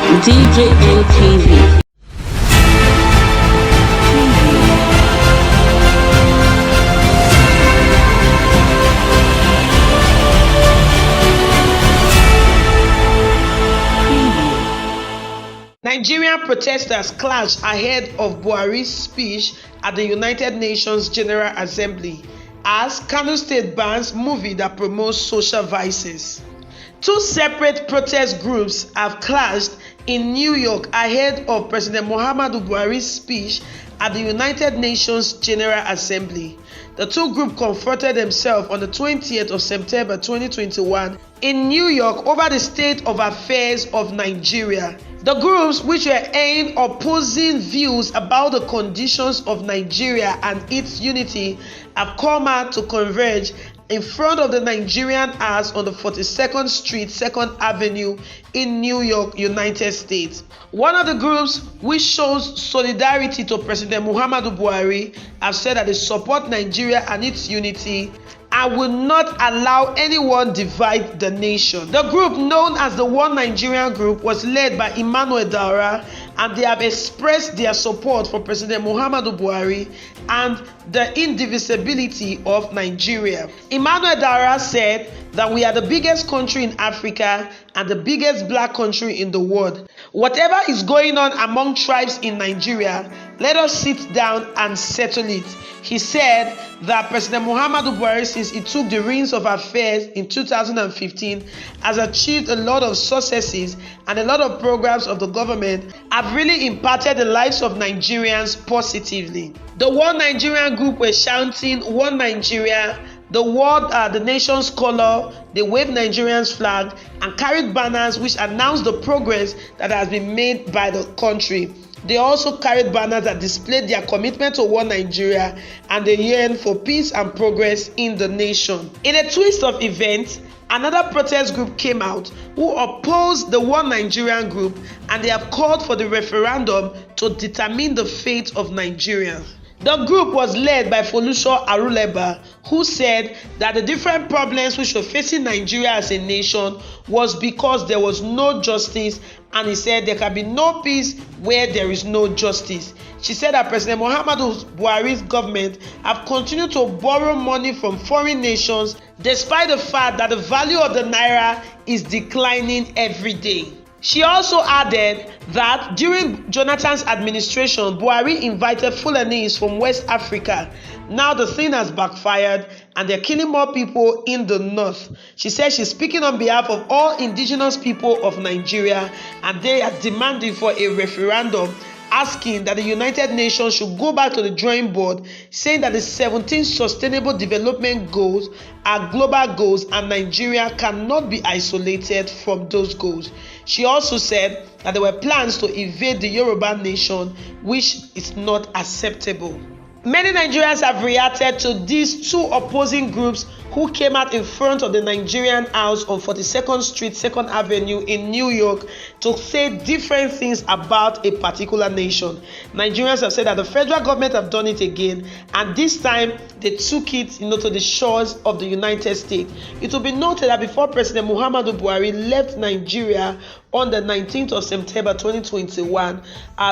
DJN TV. Nigerian protesters clashed ahead of Buhari's speech at the United Nations General Assembly as KANO State bans movie that promotes social vices. Two separate protest groups have clashed in New York ahead of President Muhammadu Buhari's speech at the United Nations General Assembly. The two groups confronted themselves on the 20th of September 2021 in New York over the state of affairs of Nigeria. The groups, which were aimed opposing views about the conditions of Nigeria and its unity, have come out to converge in front of the Nigerian House on the 42nd Street, 2nd Avenue in New York, United States. One of the groups, which shows solidarity to President Muhammadu Buhari, have said that they support Nigeria and its unity and will not allow anyone divide the nation. The group, known as the One Nigerian Group, was led by Emmanuel Daura, and they have expressed their support for President Muhammadu Buhari and the indivisibility of Nigeria. Emmanuel Daura said that we are the biggest country in Africa and the biggest black country in the world. Whatever is going on among tribes in Nigeria, let us sit down and settle it. He said that President Muhammadu Buhari, since he took the reins of affairs in 2015, has achieved a lot of successes, and a lot of programs of the government have really impacted the lives of Nigerians positively. The One Nigerian Group were shouting, "One Nigeria," the nation's color. They waved Nigerian's flag and carried banners which announced the progress that has been made by the country. They also carried banners that displayed their commitment to One Nigeria and they yearn for peace and progress in the nation. In a twist of events, another protest group came out who opposed the One Nigerian Group, and they have called for the referendum to determine the fate of Nigeria. The group was led by Folusho Aruleba, who said that the different problems which were facing Nigeria as a nation was because there was no justice, and he said there can be no peace where there is no justice. She said that President Muhammadu Buhari's government have continued to borrow money from foreign nations despite the fact that the value of the naira is declining every day. She also added that during Jonathan's administration, Buhari invited Fulanis from West Africa. Now the thing has backfired and they're killing more people in the north. She said she's speaking on behalf of all indigenous people of Nigeria, and they are demanding for a referendum, asking that the United Nations should go back to the drawing board, saying that the 17 Sustainable Development Goals are global goals and Nigeria cannot be isolated from those goals. She also said that there were plans to invade the Yoruba nation, which is not acceptable. Many Nigerians have reacted to these two opposing groups who came out in front of the Nigerian House on 42nd Street, 2nd Avenue in New York to say different things about a particular nation. Nigerians have said that the federal government have done it again, and this time they took it to the shores of the United States. It will be noted that before President Muhammadu Buhari left Nigeria on the 19th of September 2021,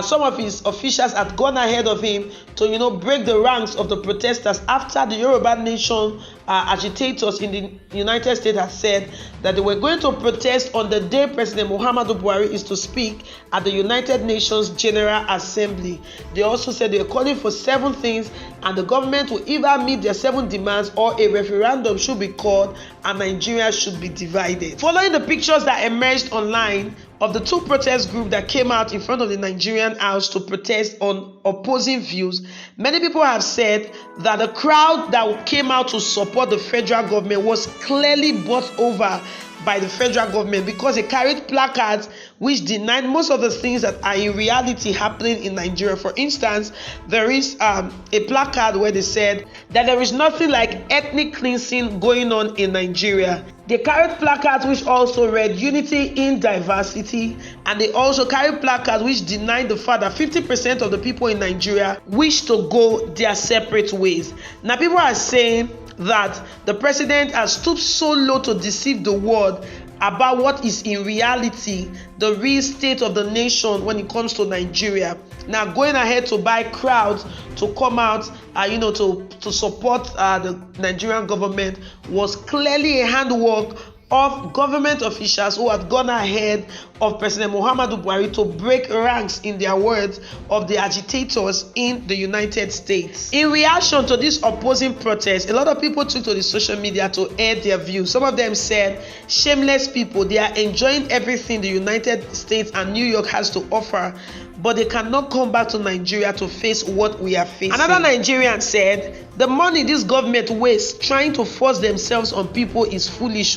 some of his officials had gone ahead of him to break the ranks of the protesters after the Yoruba nation agitators in the United States had said that they were going to protest on the day President Muhammadu Buhari is to speak at the United Nations General Assembly. They also said they were calling for 7 things, and the government will either meet their 7 demands or a referendum should be called and Nigeria should be divided. Following the pictures that emerged online of the two protest groups that came out in front of the Nigerian House to protest on opposing views, many people have said that the crowd that came out to support the federal government was clearly bought over by the federal government, because they carried placards which denied most of the things that are in reality happening in Nigeria. For instance, there is a placard where they said that there is nothing like ethnic cleansing going on in Nigeria. They carried placards which also read "Unity in Diversity," and they also carried placards which denied the fact that 50% of the people in Nigeria wish to go their separate ways. Now people are saying that the president has stooped so low to deceive the world about what is in reality the real state of the nation when it comes to Nigeria. Now, going ahead to buy crowds to come out, to support the Nigerian government was clearly a handwork of government officials who had gone ahead of President Muhammadu Buhari to break ranks, in their words, of the agitators in the United States. In reaction to this opposing protest, a lot of people took to the social media to air their views. Some of them said, shameless people, they are enjoying everything the United States and New York has to offer, but they cannot come back to Nigeria to face what we are facing. Another Nigerian said, the money this government wastes trying to force themselves on people is foolish.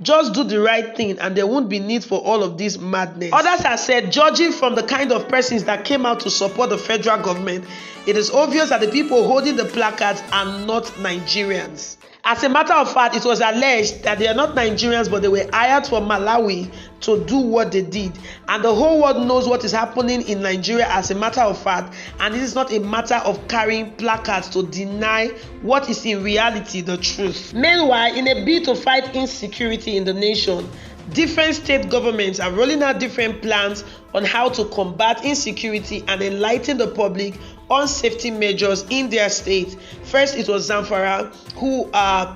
Just do the right thing and there won't be need for all of this madness. Others have said, judging from the kind of persons that came out to support the federal government, it is obvious that the people holding the placards are not Nigerians. As a matter of fact, it was alleged that they are not Nigerians, but they were hired from Malawi to do what they did. And the whole world knows what is happening in Nigeria as a matter of fact. And it is not a matter of carrying placards to deny what is in reality the truth. Meanwhile, in a bid to fight insecurity in the nation, different state governments are rolling out different plans on how to combat insecurity and enlighten the public on safety measures in their state. First, it was Zamfara who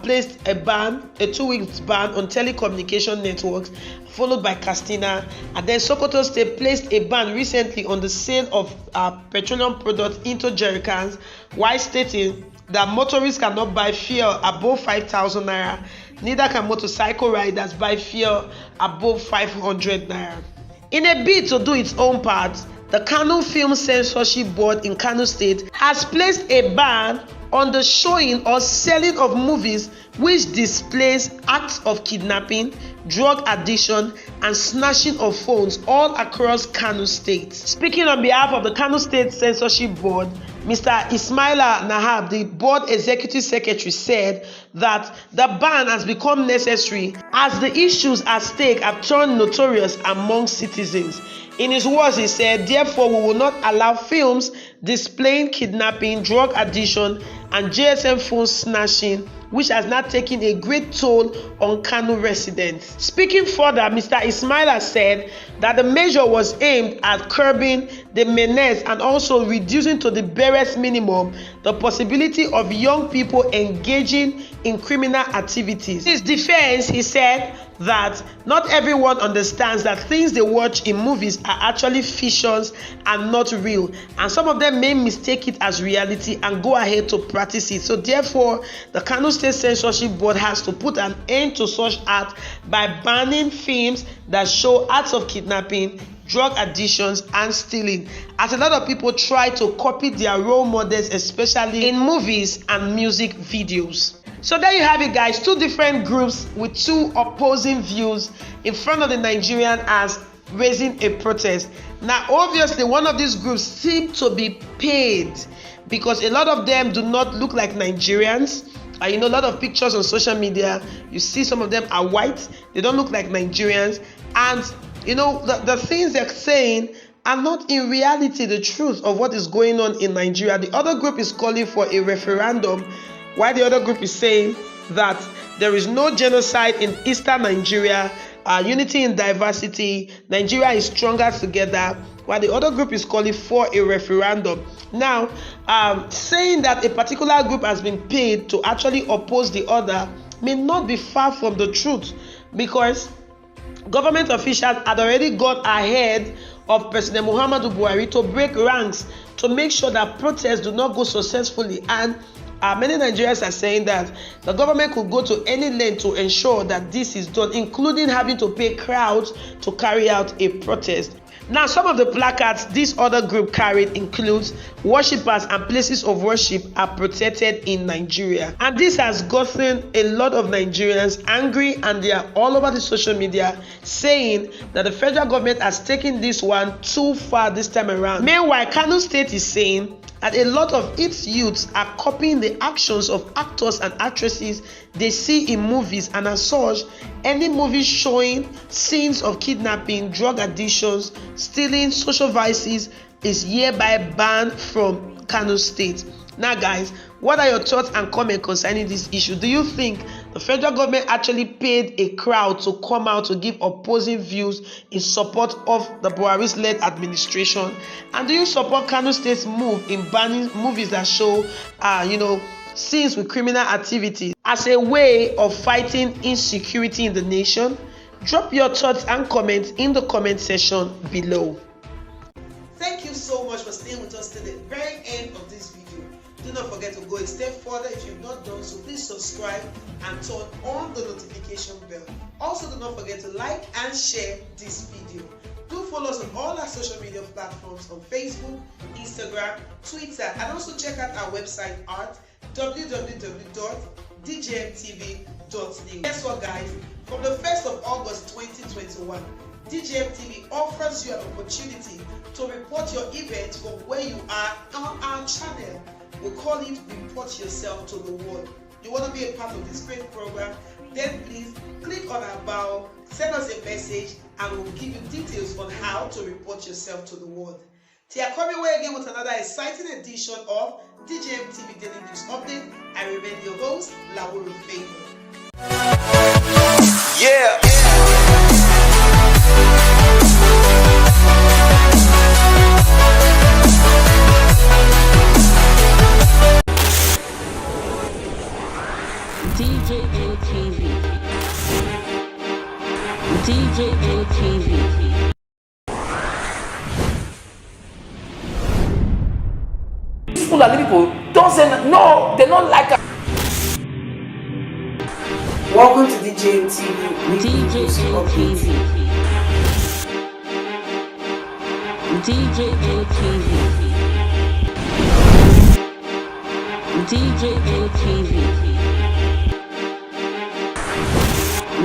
placed a 2-week ban on telecommunication networks, followed by Katsina, and then Sokoto State placed a ban recently on the sale of petroleum products into jerrycans, while stating that motorists cannot buy fuel above 5,000 naira. Neither can motorcycle riders buy fuel above 500 naira. In a bid to do its own part, the KANO Film Censorship Board in Kano State has placed a ban on the showing or selling of movies which displays acts of kidnapping, drug addiction, and snatching of phones all across Kano State. Speaking on behalf of the Kano State Censorship Board, Mr. Ismaila Nahab, the board executive secretary, said that the ban has become necessary as the issues at stake have turned notorious among citizens. In his words, he said, therefore, we will not allow films displaying kidnapping, drug addiction, and GSM phone snatching, which has now taken a great toll on Kano residents. Speaking further, Mr. Ismaila said that the measure was aimed at curbing the menace and also reducing to the barest minimum the possibility of young people engaging in criminal activities. In his defense, he said that not everyone understands that things they watch in movies are actually fictions and not real, and some of them may mistake it as reality and go ahead to practice it. So therefore, the Kano State Censorship Board has to put an end to such acts by banning films that show acts of kidnapping, drug addictions, and stealing, as a lot of people try to copy their role models, especially in movies and music videos. So there you have it, guys. Two different groups with two opposing views in front of the Nigerian as raising a protest. Now, obviously, one of these groups seem to be paid because a lot of them do not look like Nigerians. A lot of pictures on social media, you see some of them are white. They don't look like Nigerians. And, the things they're saying are not in reality the truth of what is going on in Nigeria. The other group is calling for a referendum, while the other group is saying that there is no genocide in Eastern Nigeria, unity in diversity, Nigeria is stronger together, while the other group is calling for a referendum. Now, saying that a particular group has been paid to actually oppose the other may not be far from the truth, because government officials had already gone ahead of President Muhammadu Buhari to break ranks to make sure that protests do not go successfully. And many Nigerians are saying that the government could go to any length to ensure that this is done, including having to pay crowds to carry out a protest. Now, some of the placards this other group carried includes worshippers and places of worship are protected in Nigeria. And this has gotten a lot of Nigerians angry, and they are all over the social media saying that the federal government has taken this one too far this time around. Meanwhile, Kano State is saying that a lot of its youths are copying the actions of actors and actresses they see in movies, and as such, any movie showing scenes of kidnapping, drug addictions, stealing, social vices is hereby banned from Kano State. Now, guys, what are your thoughts and comments concerning this issue? Do you think The federal government actually paid a crowd to come out to give opposing views in support of the Buhari-led administration. And do you support Kano State's move in banning movies that show, scenes with criminal activities as a way of fighting insecurity in the nation? Drop your thoughts and comments in the comment section below. Thank you so much for staying with us till the very end of this video. Do not forget to go a step further if you've not done so. Please subscribe and turn on the notification bell. Also, do not forget to like and share this video. Do follow us on all our social media platforms on Facebook, Instagram, Twitter, and also check out our website at www.djmtv.news. Guess what, guys? From the 1st of August 2021, DJMTV offers you an opportunity to report your event from where you are on our channel. We call it Report Yourself to the World. You want to be a part of this great program? Then please click on our bio, send us a message, and we'll give you details on how to report yourself to the world. Till I come your way again with another exciting edition of DJMTV Daily News Update, I remain your host, Lawuru Favor. Yeah. DJMTV. DJMTV. People don't say no, they don't like us. Welcome to DJMTV. DJMTV. DJMTV. DJMTV.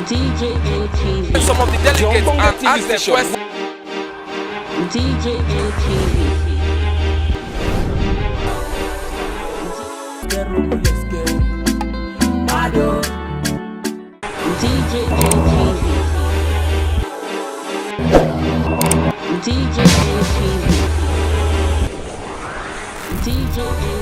DJMTV. Some of the delegates and ask the question. DJMTV. DJMTV. DJMTV. DJMTV.